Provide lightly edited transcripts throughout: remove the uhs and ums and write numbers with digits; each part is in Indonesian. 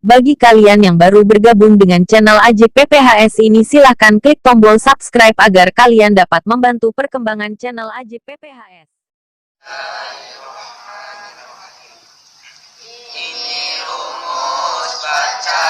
Bagi kalian yang baru bergabung dengan channel AJPPHS ini, silahkan klik tombol subscribe agar kalian dapat membantu perkembangan channel AJPPHS. Ini rumus baca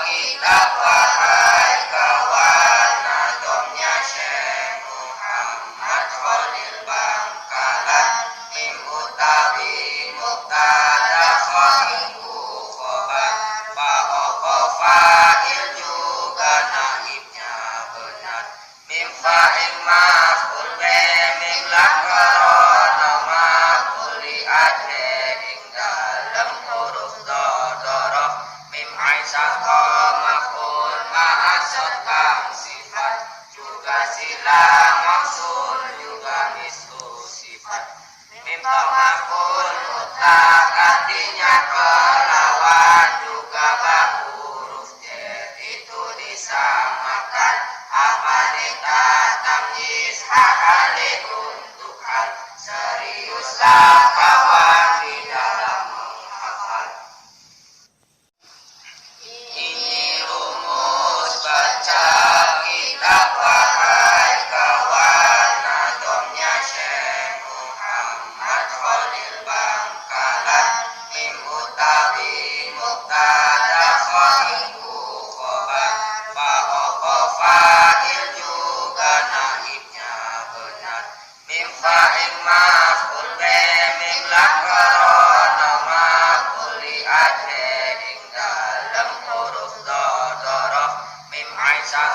kitab wahai kawan, nadomnya Syekh Muhammad Khalil Bangkalan, mim utawi mubtada khaibu khobar, fa fa'il juga naibnya benar, mim fa'il maf'ul be mim lakaro maf'ul li ajli ing dalem huruf dodoroh, mim aisyah maf'ul ma'asot kang sifat, juga sila mausul juga mislu sifat, mim maf'ul mutlak artinya kelawan, juga huruf jar itu disamakan, amanita tamyiz hahali untuk hal, seriuslah kawan di dalam menghafal. Ini rumus baca kitab wahai kawan, nadomnya Syekh Muhammad Khalil Bangkalan, mim utawi mubtada khaibu khobar, fa fa'il juga naibnya benar, mim fa'il maf'ul be mim lakaro maf'ul li ajli ing dalem huruf dodoroh, mim aisyah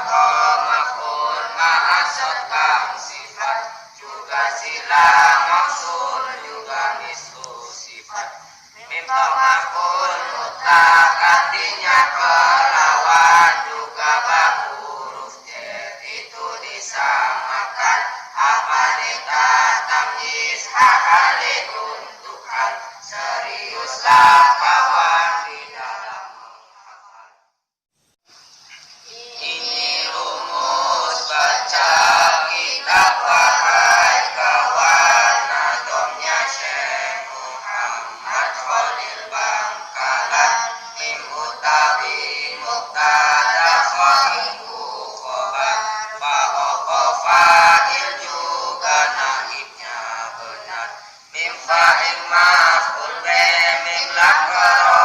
maf'ul ma'asot kang sifat, juga sila mausul juga mislu sifat, mim maf'ul mutlak artinya kelawan, juga huruf jar itu disamakan, amanita tamyiz hahali untuk hal, seriuslah kawan di dalam menghafal. Ini rumus baca kitab wahai kawan, nadomnya Syekh Muhammad Khalil Bangkalan, mim utawi mubtada khaibu khobar, fa fa'il juga naibnya benar, mim fa'il maf'ul be mim lakaro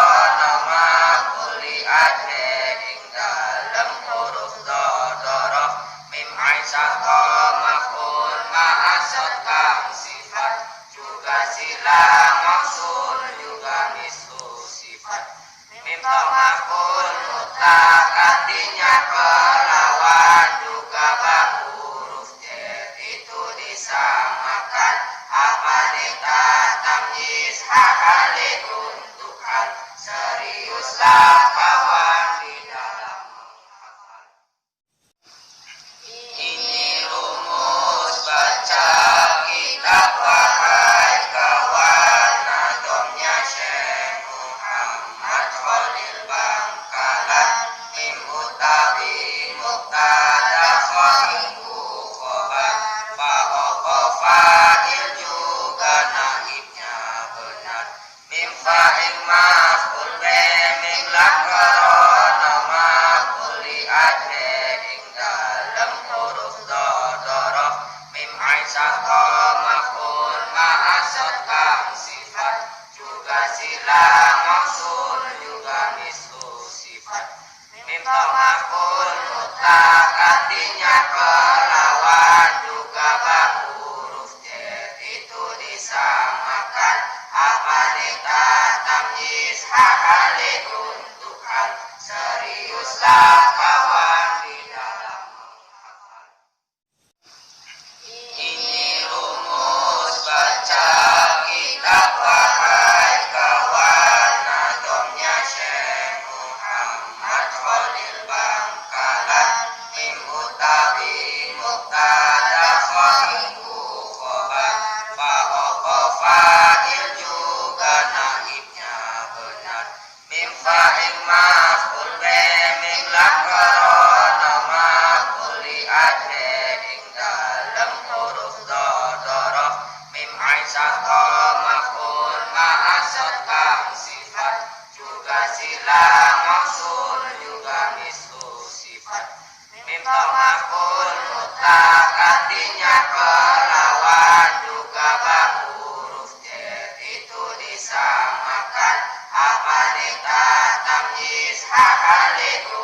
maf'ul li ajli ing dalem huruf dodoroh, mim aisyah maf'ul ma'asot kang sifat, juga sila mausul juga mislu sifat, mim maf'ul mutlak artinya kelawan, juga huruf jar itu disamakan, amanita tamyiz hahali untuk hal, seriuslah kawan di dalam menghafal. Ini rumus baca kitab wahai kawan, nadomnya Syekh Muhammad Khalil Bangkalan, mim utawi mubtada khaibu khobar, fa fa'il juga naibnya benar, mim fa'il maf'ul be mim lakaro maf'ul li ajli ing dalem huruf dodoroh, mim aisyah maf'ul ma'asot kang sifat, juga sila mausul juga mislu sifat, mim maf'ul mutlak artinya kelawan, juga huruf jar itu disamakan, amanita tamyiz hahali untuk hal, seriuslah kawan di dalam menghafal. Ini rumus baca kitab wahai kawan, nadomnya Syekh Muhammad Khalil Bangkalan, mim utawi mubtada khaibu khobar, fa fa'il juga naibnya benar, mim fa'il maf'ul be mim lakaro maf'ul li ajli ing dalem huruf dodoroh, mim aisyah maf'ul ma'asot kang sifat, juga sila mausul juga mislu sifat. Mimto makul mutlak artinya kelawan juga huruf jar itu disamakan. Apa nita tamyiz hal itu